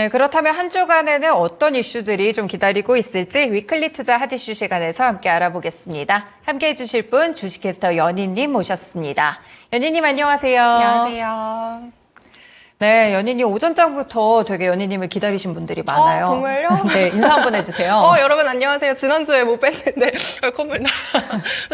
네, 그렇다면 한 주간에는 어떤 이슈들이 좀 기다리고 있을지 위클리 투자 핫이슈 시간에서 함께 알아보겠습니다. 함께 해주실 분 주식캐스터 연희님 모셨습니다. 연희님 안녕하세요. 안녕하세요. 네, 연희님 오전장부터 되게 연희님을 기다리신 분들이 많아요. 정말요? 네, 인사 한번 해주세요. 여러분 안녕하세요. 지난주에 못 뵀는데 콧물 나.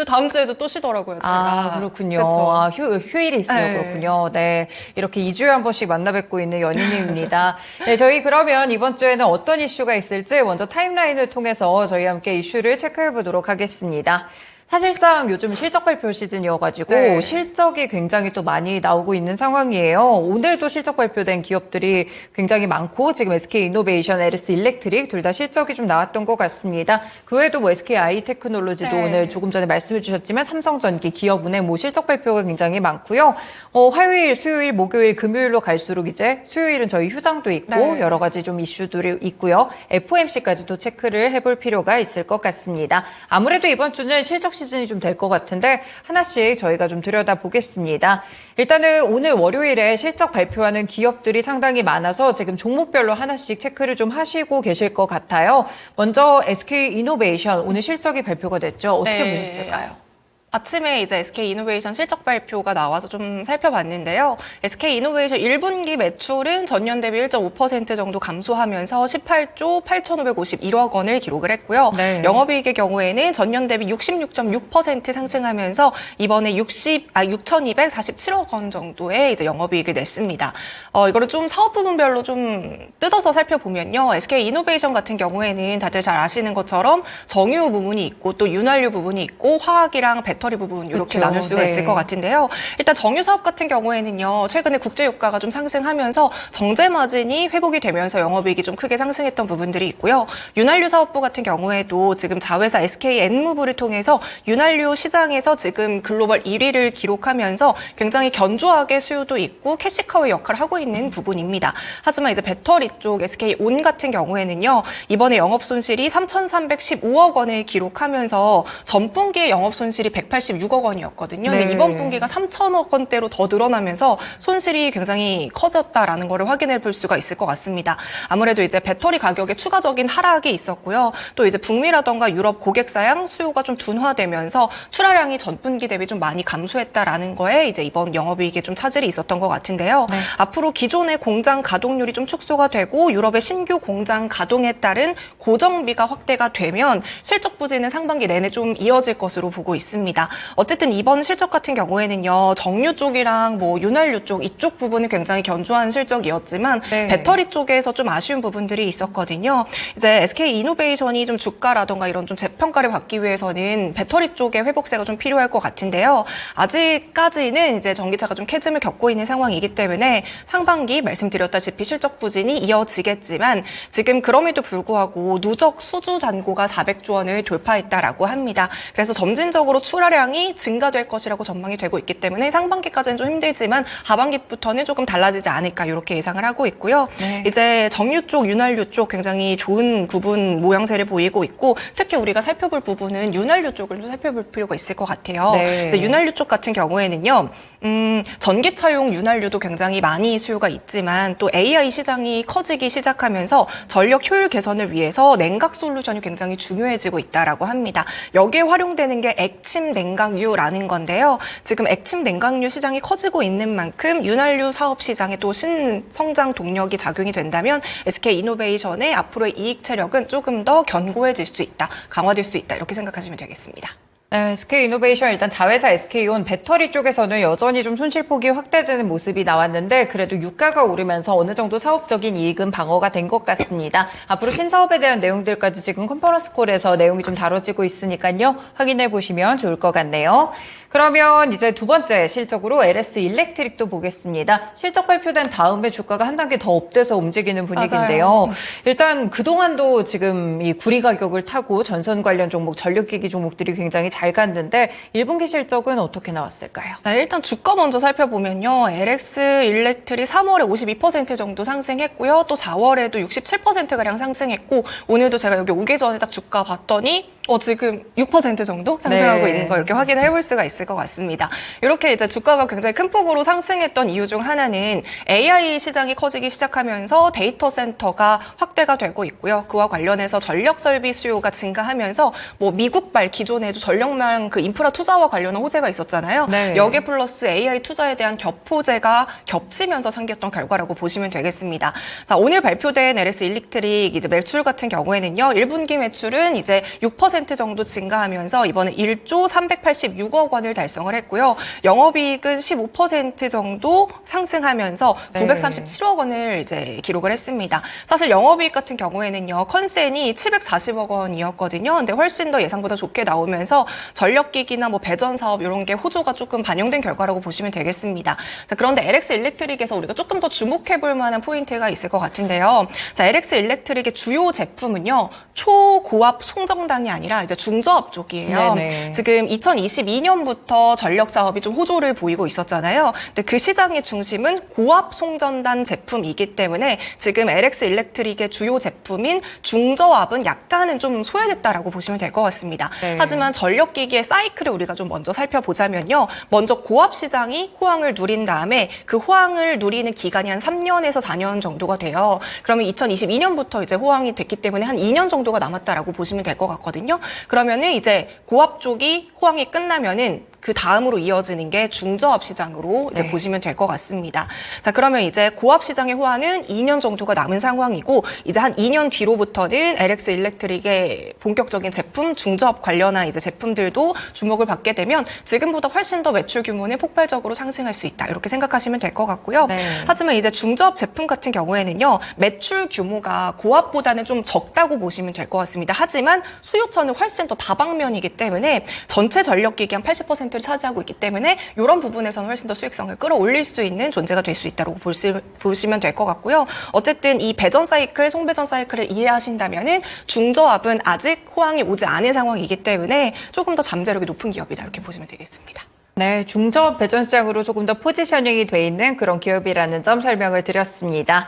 다음 주에도 또 쉬더라고요. 저희가. 그렇군요. 그쵸? 휴일이 있어요. 네. 그렇군요. 네, 이렇게 2주에 한 번씩 만나 뵙고 있는 연희님입니다. 네, 저희 그러면 이번 주에는 어떤 이슈가 있을지 먼저 타임라인을 통해서 저희 함께 이슈를 체크해 보도록 하겠습니다. 사실상 요즘 실적 발표 시즌이어가지고 네. 실적이 굉장히 또 많이 나오고 있는 상황이에요. 오늘도 실적 발표된 기업들이 굉장히 많고 지금 SK이노베이션, LS 일렉트릭 둘 다 실적이 좀 나왔던 것 같습니다. 그 외에도 뭐 SKI테크놀로지도 네. 오늘 조금 전에 말씀해 주셨지만 삼성전기, 기업은행 뭐 실적 발표가 굉장히 많고요. 화요일, 수요일, 목요일, 금요일로 갈수록 이제 수요일은 저희 휴장도 있고 네. 여러 가지 좀 이슈들이 있고요. FOMC까지도 체크를 해볼 필요가 있을 것 같습니다. 아무래도 이번 주는 실적 시즌이 좀 될 것 같은데 하나씩 저희가 좀 들여다보겠습니다. 일단은 오늘 월요일에 실적 발표하는 기업들이 상당히 많아서 지금 종목별로 하나씩 체크를 좀 하시고 계실 것 같아요. 먼저 SK이노베이션 오늘 실적이 발표가 됐죠. 어떻게 네. 보셨을까요? 아침에 이제 SK이노베이션 실적 발표가 나와서 좀 살펴봤는데요. SK이노베이션 1분기 매출은 전년 대비 1.5% 정도 감소하면서 18조 8,551억 원을 기록을 했고요. 네. 영업이익의 경우에는 전년 대비 66.6% 상승하면서 이번에 6,247억 원 정도의 이제 영업이익을 냈습니다. 이거를 좀 사업 부분별로 좀 뜯어서 살펴보면요. SK이노베이션 같은 경우에는 다들 잘 아시는 것처럼 정유 부분이 있고 또 윤활유 부분이 있고 화학이랑 배터리 부분 이렇게 그렇죠. 나눌 수가 네. 있을 것 같은데요. 일단 정유 사업 같은 경우에는요. 최근에 국제 유가가 좀 상승하면서 정제 마진이 회복이 되면서 영업이익이 좀 크게 상승했던 부분들이 있고요. 윤활유 사업부 같은 경우에도 지금 자회사 SK엔무브를 통해서 윤활유 시장에서 지금 글로벌 1위를 기록하면서 굉장히 견조하게 수요도 있고 캐시카우의 역할을 하고 있는 부분입니다. 하지만 이제 배터리 쪽 SK온 같은 경우에는요. 이번에 영업 손실이 3,315억 원을 기록하면서 전분기의 영업 손실이 186억 원이었거든요. 네. 근데 이번 분기가 3천억 원대로 더 늘어나면서 손실이 굉장히 커졌다라는 것을 확인해 볼 수가 있을 것 같습니다. 아무래도 이제 배터리 가격에 추가적인 하락이 있었고요. 또 이제 북미라던가 유럽 고객 사양 수요가 좀 둔화되면서 출하량이 전분기 대비 좀 많이 감소했다라는 거에 이제 이번 영업이익에 좀 차질이 있었던 것 같은데요. 네. 앞으로 기존의 공장 가동률이 좀 축소가 되고 유럽의 신규 공장 가동에 따른 고정비가 확대가 되면 실적 부진은 상반기 내내 좀 이어질 것으로 보고 있습니다. 어쨌든 이번 실적 같은 경우에는요. 정유 쪽이랑 뭐 윤활유 쪽 이쪽 부분이 굉장히 견조한 실적이었지만 네. 배터리 쪽에서 좀 아쉬운 부분들이 있었거든요. 이제 SK이노베이션이 좀 주가라던가 이런 좀 재평가를 받기 위해서는 배터리 쪽의 회복세가 좀 필요할 것 같은데요. 아직까지는 이제 전기차가 좀 캐즘을 겪고 있는 상황이기 때문에 상반기 말씀드렸다시피 실적 부진이 이어지겠지만 지금 그럼에도 불구하고 누적 수주 잔고가 400조 원을 돌파했다라고 합니다. 그래서 점진적으로 출하량이 증가될 것이라고 전망이 되고 있기 때문에 상반기까지는 좀 힘들지만 하반기부터는 조금 달라지지 않을까 이렇게 예상을 하고 있고요. 네. 이제 정유 쪽, 윤활유 쪽 굉장히 좋은 부분 모양새를 보이고 있고 특히 우리가 살펴볼 부분은 윤활유 쪽을 좀 살펴볼 필요가 있을 것 같아요. 네. 이제 윤활유 쪽 같은 경우에는요. 전기차용 윤활유도 굉장히 많이 수요가 있지만 또 AI 시장이 커지기 시작하면서 전력 효율 개선을 위해서 냉각 솔루션이 굉장히 중요해지고 있다라고 합니다. 여기에 활용되는 게 액침 냉각유라는 건데요. 지금 액침 냉각유 시장이 커지고 있는 만큼 윤활유 사업 시장에 또 신성장 동력이 작용이 된다면 SK이노베이션의 앞으로의 이익 체력은 조금 더 견고해질 수 있다, 강화될 수 있다 이렇게 생각하시면 되겠습니다. 네, SK이노베이션 일단 자회사 SK온 배터리 쪽에서는 여전히 좀 손실폭이 확대되는 모습이 나왔는데 그래도 유가가 오르면서 어느 정도 사업적인 이익은 방어가 된 것 같습니다. 앞으로 신사업에 대한 내용들까지 지금 컨퍼런스 콜에서 내용이 좀 다뤄지고 있으니까요. 확인해 보시면 좋을 것 같네요. 그러면 이제 두 번째 실적으로 LS 일렉트릭도 보겠습니다. 실적 발표된 다음에 주가가 한 단계 더 업돼서 움직이는 분위기인데요. 맞아요. 일단 그동안도 지금 이 구리 가격을 타고 전선 관련 종목, 전력기기 종목들이 굉장히 잘 갔는데 1분기 실적은 어떻게 나왔을까요? 네, 일단 주가 먼저 살펴보면요. LX 일렉트릭 3월에 52% 정도 상승했고요. 또 4월에도 67%가량 상승했고 오늘도 제가 여기 오기 전에 딱 주가 봤더니 지금 6% 정도 상승하고 네. 있는 걸 이렇게 확인을 해볼 수가 있을 것 같습니다. 이렇게 이제 주가가 굉장히 큰 폭으로 상승했던 이유 중 하나는 AI 시장이 커지기 시작하면서 데이터 센터가 확대가 되고 있고요. 그와 관련해서 전력 설비 수요가 증가하면서 뭐 미국발 기존에도 전력망 그 인프라 투자와 관련한 호재가 있었잖아요. 네. 여기에 플러스 AI 투자에 대한 겹호재가 겹치면서 생겼던 결과라고 보시면 되겠습니다. 자, 오늘 발표된 LS 일렉트릭 이제 매출 같은 경우에는요. 1분기 매출은 이제 6% 정도 증가하면서 이번에 1조 386억 원을 달성을 했고요. 영업이익은 15% 정도 상승하면서 네. 937억 원을 이제 기록을 했습니다. 사실 영업이익 같은 경우에는요. 컨센이 740억 원이었거든요. 근데 훨씬 더 예상보다 좋게 나오면서 전력기기나 뭐 배전 사업 이런 게 호조가 조금 반영된 결과라고 보시면 되겠습니다. 자, 그런데 LX 일렉트릭에서 우리가 조금 더 주목해 볼 만한 포인트가 있을 것 같은데요. 자, LX 일렉트릭의 주요 제품은요. 초고압 송정당이 아니라 이제 중저압 쪽이에요. 네네. 지금 2022년부터 전력 사업이 좀 호조를 보이고 있었잖아요. 근데 그 시장의 중심은 고압 송전단 제품이기 때문에 지금 LX 일렉트릭의 주요 제품인 중저압은 약간은 좀 소외됐다라고 보시면 될 것 같습니다. 네. 하지만 전력기기의 사이클을 우리가 좀 먼저 살펴보자면요. 먼저 고압 시장이 호황을 누린 다음에 그 호황을 누리는 기간이 한 3년에서 4년 정도가 돼요. 그러면 2022년부터 이제 호황이 됐기 때문에 한 2년 정도가 남았다라고 보시면 될 것 같거든요. 그러면은 이제 고압 쪽이 호황이 끝나면은 그 다음으로 이어지는 게 중저압 시장으로 이제 네. 보시면 될 것 같습니다. 자, 그러면 이제 고압 시장의 호황은 2년 정도가 남은 상황이고 이제 한 2년 뒤로부터는 LX 일렉트릭의 본격적인 제품 중저압 관련한 이제 제품들도 주목을 받게 되면 지금보다 훨씬 더 매출 규모는 폭발적으로 상승할 수 있다. 이렇게 생각하시면 될 것 같고요. 네. 하지만 이제 중저압 제품 같은 경우에는요. 매출 규모가 고압보다는 좀 적다고 보시면 될 것 같습니다. 하지만 수요처는 훨씬 더 다방면이기 때문에 전체 전력기기 한 80%를 차지하고 있기 때문에 이런 부분에서는 훨씬 더 수익성을 끌어올릴 수 있는 존재가 될 수 있다고 보시면 될 것 같고요. 어쨌든 이 배전 사이클, 송배전 사이클을 이해하신다면은 중저압은 아직 호황이 오지 않은 상황이기 때문에 조금 더 잠재력이 높은 기업이다 이렇게 보시면 되겠습니다. 네, 중저압 배전 시장으로 조금 더 포지셔닝이 돼 있는 그런 기업이라는 점 설명을 드렸습니다.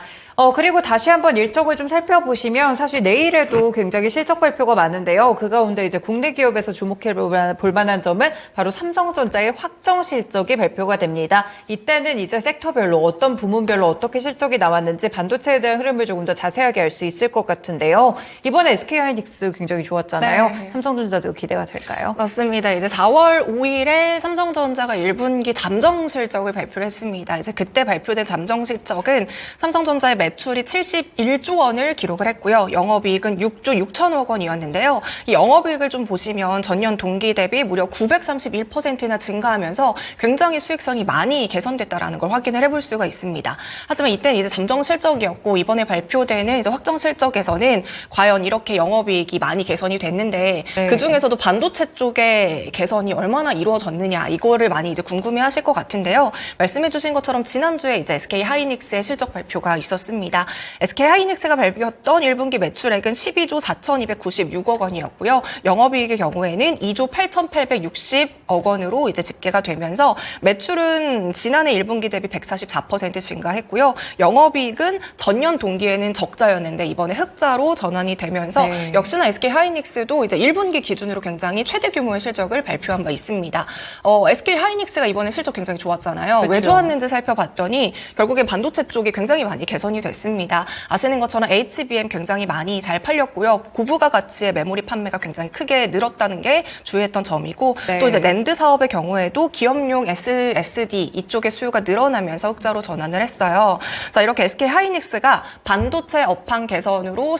그리고 다시 한번 일정을 좀 살펴보시면 사실 내일에도 굉장히 실적 발표가 많은데요. 그 가운데 이제 국내 기업에서 주목해 볼 만한 점은 바로 삼성전자의 확정 실적이 발표가 됩니다. 이때는 이제 섹터별로 어떤 부문별로 어떻게 실적이 나왔는지 반도체에 대한 흐름을 조금 더 자세하게 알 수 있을 것 같은데요. 이번에 SK하이닉스 굉장히 좋았잖아요. 네. 삼성전자도 기대가 될까요? 맞습니다. 이제 4월 5일에 삼성전자가 1분기 잠정 실적을 발표를 했습니다. 이제 그때 발표된 잠정 실적은 삼성전자의 매출이 71조 원을 기록을 했고요. 영업이익은 6조 6천억 원이었는데요. 이 영업이익을 좀 보시면 전년 동기 대비 무려 931%나 증가하면서 굉장히 수익성이 많이 개선됐다라는 걸 확인을 해볼 수가 있습니다. 하지만 이때는 이제 잠정 실적이었고 이번에 발표되는 이제 확정 실적에서는 과연 이렇게 영업이익이 많이 개선이 됐는데 네. 그 중에서도 반도체 쪽의 개선이 얼마나 이루어졌느냐 이거를 많이 이제 궁금해하실 것 같은데요. 말씀해주신 것처럼 지난주에 이제 SK 하이닉스의 실적 발표가 있었습니다. SK 하이닉스가 발표했던 1분기 매출액은 12조 4,296억 원이었고요. 영업이익의 경우에는 2조 8,860억 원으로 이제 집계가 되면서 매출은 지난해 1분기 대비 144% 증가했고요. 영업이익은 전년 동기에는 적자였는데 이번에 흑자로 전환이 되면서 네. 역시나 SK 하이닉스도 이제 1분기 기준으로 굉장히 최대 규모의 실적을 발표한 바 있습니다. SK 하이닉스가 이번에 실적 굉장히 좋았잖아요. 그렇죠. 왜 좋았는지 살펴봤더니 결국엔 반도체 쪽이 굉장히 많이 개선이 됐습니다. 아시는 것처럼 HBM 굉장히 많이 잘 팔렸고요. 고부가 가치의 메모리 판매가 굉장히 크게 늘었다는 게 주요했던 점이고 네. 또 이제 낸드 사업의 경우에도 기업용 SSD 이쪽의 수요가 늘어나면서 흑자로 전환을 했어요. 자, 이렇게 SK 하이닉스가 반도체 업황 개선으로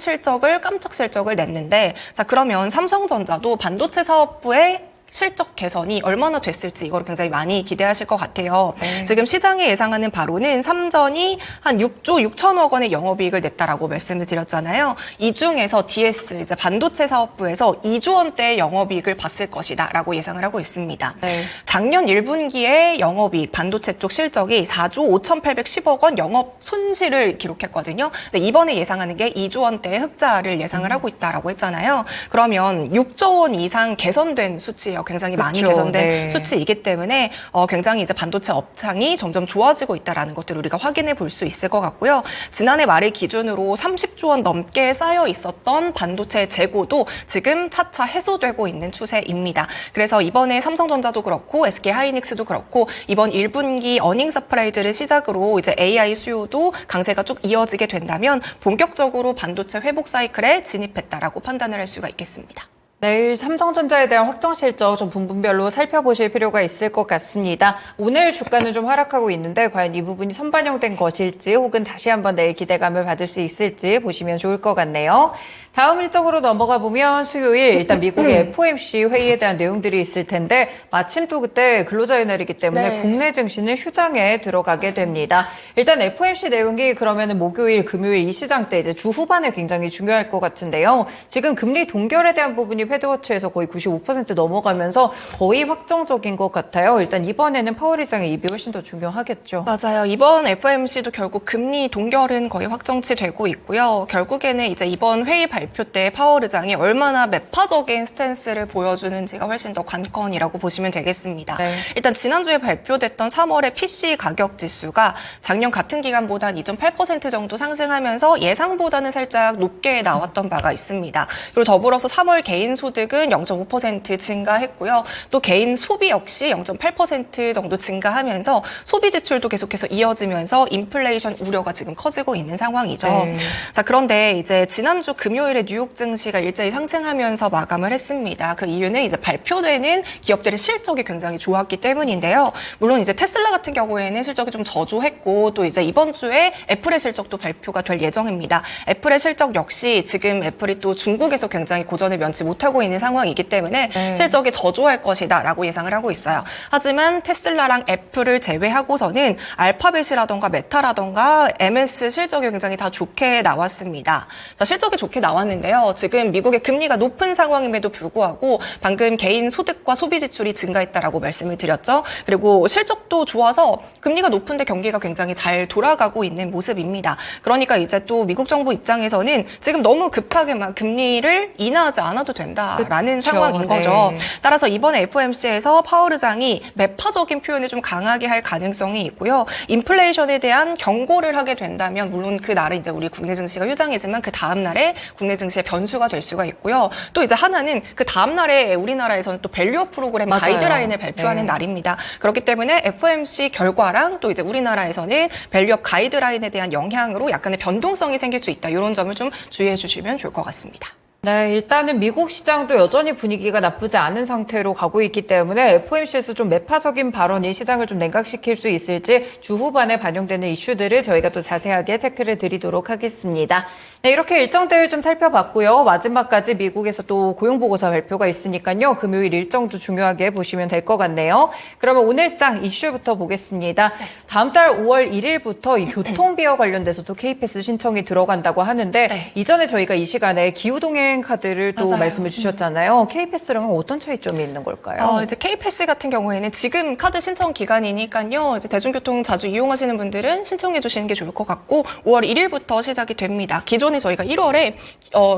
깜짝 실적을 냈는데 자, 그러면 삼성전자도 반도체 사업부의 실적 개선이 얼마나 됐을지 이걸 굉장히 많이 기대하실 것 같아요. 네. 지금 시장이 예상하는 바로는 삼전이 한 6조 6천억 원의 영업이익을 냈다라고 말씀을 드렸잖아요. 이 중에서 DS 이제 반도체 사업부에서 2조 원대의 영업이익을 봤을 것이다라고 예상을 하고 있습니다. 네. 작년 1분기에 영업이익 반도체 쪽 실적이 4조 5,810억 원 영업 손실을 기록했거든요. 근데 이번에 예상하는 게 2조 원대의 흑자를 예상을 하고 있다라고 했잖아요. 그러면 6조 원 이상 개선된 수치예요. 수치예요. 굉장히 많이 그렇죠. 개선된 네. 수치이기 때문에 굉장히 이제 반도체 업장이 점점 좋아지고 있다라는 것들을 우리가 확인해 볼 수 있을 것 같고요. 지난해 말을 기준으로 30조 원 넘게 쌓여 있었던 반도체 재고도 지금 차차 해소되고 있는 추세입니다. 그래서 이번에 삼성전자도 그렇고 SK 하이닉스도 그렇고 이번 1분기 어닝 서프라이즈를 시작으로 이제 AI 수요도 강세가 쭉 이어지게 된다면 본격적으로 반도체 회복 사이클에 진입했다라고 판단을 할 수가 있겠습니다. 내일 삼성전자에 대한 확정 실적 좀 분분별로 살펴보실 필요가 있을 것 같습니다. 오늘 주가는 좀 하락하고 있는데 과연 이 부분이 선반영된 것일지 혹은 다시 한번 내일 기대감을 받을 수 있을지 보시면 좋을 것 같네요. 다음 일정으로 넘어가 보면 수요일 일단 미국의 FOMC 회의에 대한 내용들이 있을 텐데 마침 또 그때 근로자의 날이기 때문에 네. 국내 증시는 휴장에 들어가게 됩니다. 일단 FOMC 내용이 그러면은 목요일, 금요일 이 시장 때 이제 주 후반에 굉장히 중요할 것 같은데요. 지금 금리 동결에 대한 부분이 패드워치에서 거의 95% 넘어가면서 거의 확정적인 것 같아요. 일단 이번에는 파월 의장의 입이 훨씬 더 중요하겠죠. 맞아요. 이번 FOMC도 결국 금리 동결은 거의 확정치 되고 있고요. 결국에는 이제 이번 회의 발표 때 파월 의장이 얼마나 매파적인 스탠스를 보여주는지가 훨씬 더 관건이라고 보시면 되겠습니다. 네. 일단 지난주에 발표됐던 3월의 PC 가격 지수가 작년 같은 기간보다 한 2.8% 정도 상승하면서 예상보다는 살짝 높게 나왔던 바가 있습니다. 그리고 더불어서 3월 개인 소득은 0.5% 증가했고요. 또 개인 소비 역시 0.8% 정도 증가하면서 소비 지출도 계속해서 이어지면서 인플레이션 우려가 지금 커지고 있는 상황이죠. 네. 자, 그런데 이제 지난주 금요일에 뉴욕 증시가 일제히 상승하면서 마감을 했습니다. 그 이유는 이제 발표되는 기업들의 실적이 굉장히 좋았기 때문인데요. 물론 이제 테슬라 같은 경우에는 실적이 좀 저조했고 또 이제 이번 주에 애플의 실적도 발표가 될 예정입니다. 애플의 실적 역시 지금 애플이 또 중국에서 굉장히 고전을 면치 못하고 있는 상황이기 때문에 네. 실적이 저조할 것이다라고 예상을 하고 있어요. 하지만 테슬라랑 애플을 제외하고서는 알파벳이라던가 메타라던가 MS 실적이 굉장히 다 좋게 나왔습니다. 자, 실적이 좋게 나왔는데요. 지금 미국의 금리가 높은 상황임에도 불구하고 방금 개인 소득과 소비 지출이 증가했다라고 말씀을 드렸죠. 그리고 실적도 좋아서 금리가 높은데 경기가 굉장히 잘 돌아가고 있는 모습입니다. 그러니까 이제 또 미국 정부 입장에서는 지금 너무 급하게 막 금리를 인하하지 않아도 된다라는 그렇죠. 상황인 거죠. 네. 따라서 이번에 FOMC에서 파월 의장이 매파적인 표현을 좀 강하게 할 가능성이 있고요. 인플레이션에 대한 경고를 하게 된다면 물론 그 날은 이제 우리 국내 증시가 휴장이지만 그 다음 날에 국내 증시의 변수가 될 수가 있고요. 또 이제 하나는 그 다음 날에 우리나라에서는 또 밸류업 프로그램 맞아요. 가이드라인을 발표하는 네. 날입니다. 그렇기 때문에 FOMC 결과랑 또 이제 우리나라에서는 밸류업 가이드라인에 대한 영향으로 약간의 변동성이 생길 수 있다. 이런 점을 좀 주의해 주시면 좋을 것 같습니다. 네, 일단은 미국 시장도 여전히 분위기가 나쁘지 않은 상태로 가고 있기 때문에 FOMC에서 좀 매파적인 발언이 시장을 좀 냉각시킬 수 있을지 주 후반에 반영되는 이슈들을 저희가 또 자세하게 체크를 드리도록 하겠습니다. 네, 이렇게 일정들 좀 살펴봤고요. 마지막까지 미국에서 또 고용보고서 발표가 있으니까요. 금요일 일정도 중요하게 보시면 될 것 같네요. 그러면 오늘장 이슈부터 보겠습니다. 다음 달 5월 1일부터 이 교통비와 관련돼서도 K패스 신청이 들어간다고 하는데 네. 이전에 저희가 이 시간에 기후동행 카드를 또 맞아요. 말씀을 주셨잖아요. K패스랑은 어떤 차이점이 있는 걸까요? 이제 K패스 같은 경우에는 지금 카드 신청 기간이니까요. 이제 대중교통 자주 이용하시는 분들은 신청해 주시는 게 좋을 것 같고 5월 1일부터 시작이 됩니다. 기존에 저희가 1월에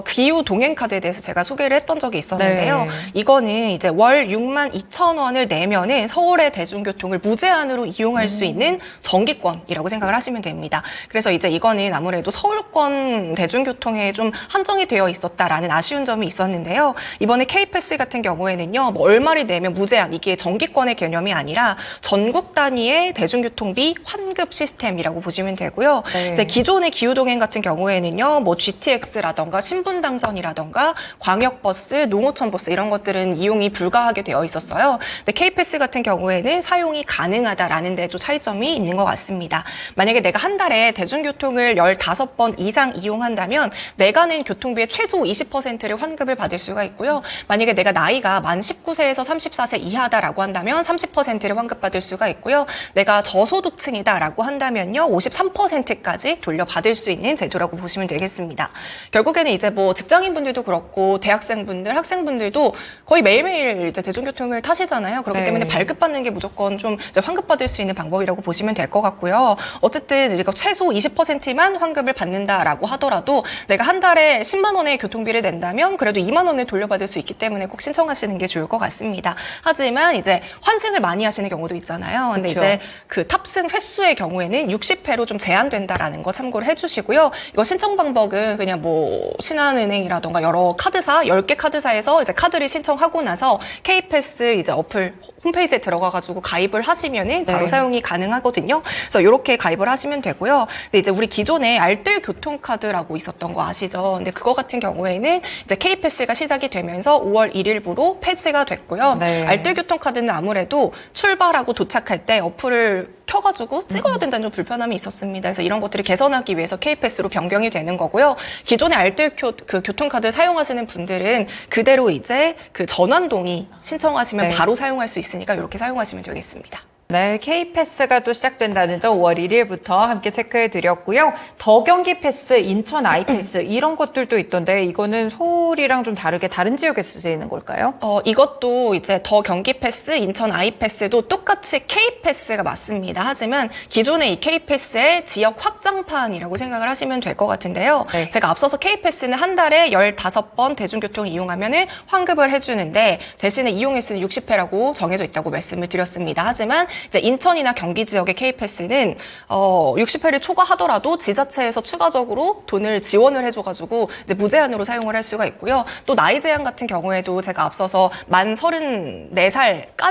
기후 동행 카드에 대해서 제가 소개를 했던 적이 있었는데요. 네. 이거는 이제 월 62,000원을 내면은 서울의 대중교통을 무제한으로 이용할 수 있는 정기권이라고 생각을 하시면 됩니다. 그래서 이제 이거는 아무래도 서울권 대중교통에 좀 한정이 되어 있었다라는 아쉬운 점이 있었는데요. 이번에 K패스 같은 경우에는요. 뭐 얼마를 내면 무제한, 이게 정기권의 개념이 아니라 전국 단위의 대중교통비 환급 시스템이라고 보시면 되고요. 네. 이제 기존의 기후동행 같은 경우에는요. 뭐 GTX라던가 신분당선이라던가 광역버스, 농어촌버스 이런 것들은 이용이 불가하게 되어 있었어요. 근데 K패스 같은 경우에는 사용이 가능하다라는 데도 차이점이 있는 것 같습니다. 만약에 내가 한 달에 대중교통을 15번 이상 이용한다면 내가 낸 교통비의 최소 20%를 환급을 받을 수가 있고요. 만약에 내가 나이가 만 19세에서 34세 이하다라고 한다면 30%를 환급받을 수가 있고요. 내가 저소득층이다라고 한다면요. 53%까지 돌려받을 수 있는 제도라고 보시면 되겠습니다. 되겠습니다. 결국에는 이제 뭐 직장인분들도 그렇고 대학생분들, 학생분들도 거의 매일매일 이제 대중교통을 타시잖아요. 그렇기 네. 때문에 발급받는 게 무조건 좀 이제 환급받을 수 있는 방법이라고 보시면 될 것 같고요. 어쨌든 우리가 최소 20%만 환급을 받는다라고 하더라도 내가 한 달에 10만 원의 교통비를 낸다면 그래도 2만 원을 돌려받을 수 있기 때문에 꼭 신청하시는 게 좋을 것 같습니다. 하지만 이제 환승을 많이 하시는 경우도 있잖아요. 근데 그렇죠. 이제 그 탑승 횟수의 경우에는 60회로 좀 제한된다라는 거 참고를 해주시고요. 이거 신청 방법은 그냥 뭐 신한은행이라던가 여러 카드사, 10개 카드사에서 이제 카드를 신청하고 나서 K패스 이제 어플 홈페이지에 들어가가지고 가입을 하시면은 바로 네. 사용이 가능하거든요. 그래서 이렇게 가입을 하시면 되고요. 근데 이제 우리 기존에 알뜰 교통카드라고 있었던 거 아시죠? 근데 그거 같은 경우에는 이제 K패스가 시작이 되면서 5월 1일부로 폐지가 됐고요. 네. 알뜰 교통카드는 아무래도 출발하고 도착할 때 어플을 켜가지고 찍어야 된다는 좀 불편함이 있었습니다. 그래서 이런 것들을 개선하기 위해서 K패스로 변경이 되는 거고요. 기존에 알뜰 그 교통카드 사용하시는 분들은 그대로 이제 그 전환동의 신청하시면 네. 바로 사용할 수 있으니까 이렇게 사용하시면 되겠습니다. 네, K패스가 또 시작된다는 점 5월 1일부터 함께 체크해 드렸고요. 더 경기 패스, 인천 아이패스 이런 것들도 있던데 이거는 서울이랑 좀 다르게 다른 지역에서 쓰이는 걸까요? 이것도 이제 더 경기 패스, 인천 아이패스도 똑같이 K패스가 맞습니다. 하지만 기존의 이 K패스의 지역 확장판이라고 생각을 하시면 될 것 같은데요. 네. 제가 앞서서 K패스는 한 달에 15번 대중교통을 이용하면 환급을 해주는데 대신에 이용횟수는 60회라고 정해져 있다고 말씀을 드렸습니다. 하지만 이제 인천이나 경기 지역의 K패스는 60회를 초과하더라도 지자체에서 추가적으로 돈을 지원을 해줘가지고 이제 무제한으로 사용을 할 수가 있고요. 또 나이 제한 같은 경우에도 제가 앞서서 만 34살까지만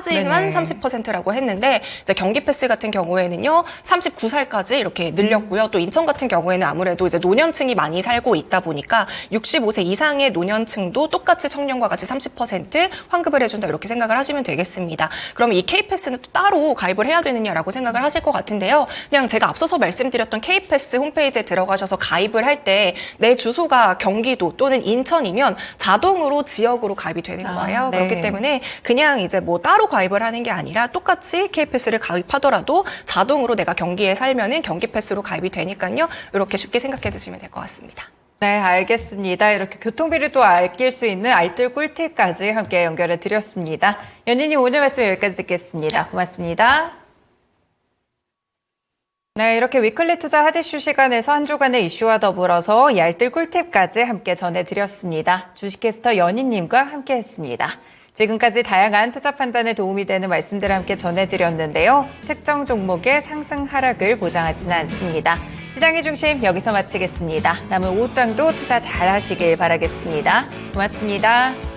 네네. 30%라고 했는데 이제 경기 패스 같은 경우에는요 39살까지 이렇게 늘렸고요. 또 인천 같은 경우에는 아무래도 이제 노년층이 많이 살고 있다 보니까 65세 이상의 노년층도 똑같이 청년과 같이 30% 환급을 해준다 이렇게 생각을 하시면 되겠습니다. 그럼 이 K패스는 또 따로 가입을 해야 되느냐라고 생각을 하실 것 같은데요. 그냥 제가 앞서서 말씀드렸던 K패스 홈페이지에 들어가셔서 가입을 할 때 내 주소가 경기도 또는 인천이면 자동으로 지역으로 가입이 되는 거예요. 네. 그렇기 때문에 그냥 이제 뭐 따로 가입을 하는 게 아니라 똑같이 K패스를 가입하더라도 자동으로 내가 경기에 살면은 경기패스로 가입이 되니까요. 이렇게 쉽게 생각해 주시면 될 것 같습니다. 네, 알겠습니다. 이렇게 교통비를 또 아낄 수 있는 알뜰 꿀팁까지 함께 연결해 드렸습니다. 연희님 오늘 말씀 여기까지 듣겠습니다. 고맙습니다. 네, 이렇게 위클리 투자 핫이슈 시간에서 한 주간의 이슈와 더불어서 이 알뜰 꿀팁까지 함께 전해드렸습니다. 주식캐스터 연희님과 함께했습니다. 지금까지 다양한 투자 판단에 도움이 되는 말씀들을 함께 전해드렸는데요. 특정 종목의 상승 하락을 보장하지는 않습니다. 시장의 중심 여기서 마치겠습니다. 남은 오후장도 투자 잘 하시길 바라겠습니다. 고맙습니다.